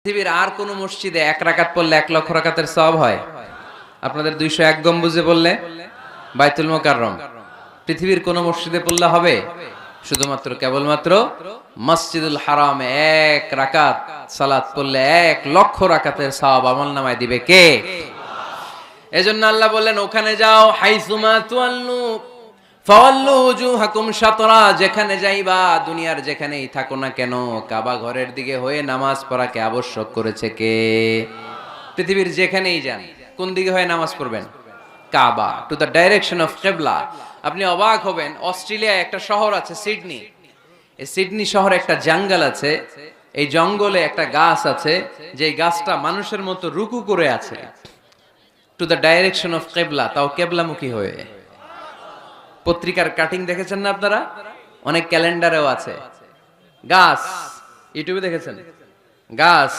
পৃথিবীর আর কোন মসজিদে 1 রাকাত পড়লে 1 লক্ষ রাকাতের সওয়াব হয়? আপনাদের 201 গম্বুজে বললে, বাইতুল মুকাররম, পৃথিবীর কোন মসজিদে পড়লে হবে? শুধুমাত্র কেবলমাত্র মসজিদুল হারামে 1 রাকাত সালাত পড়লে 1 লক্ষ রাকাতের সওয়াব আমলনামায় দিবে কে? এজন্য আল্লাহ বললেন, ওখানে যাও, হাইসুমা তুয়াল্লু ফাওয়াল্লু উজুহাকুম শাতরা, যেখানে যাইবা, দুনিয়ার যেখানেই থাকো না কেন, কাবা ঘরের দিকে হয়ে নামাজ পড়াকে আবশ্যক করেছে কে? পৃথিবীর যেখানেই যান, কোন দিকে হয়ে নামাজ পড়বেন? কাবা, টু দ্য ডাইরেকশন অফ কিবলা। আপনি অবাক হবেন, অস্ট্রেলিয়ায় একটা শহর আছে সিডনি। এই সিডনি শহরে একটা জঙ্গল আছে। এই জঙ্গলে একটা গাছ আছে, যে গাছটা মানুষের মতো রুকু করে আছে, টু দ্য ডাইরেকশন অফ কিবলা, তাও কিবলামুখী হয়ে। পত্রিকার কাটিং দেখেছেন না আপনারা? অনেক ক্যালেন্ডারেও আছে। গাছ, ইউটিউবে দেখেছেন? গাছ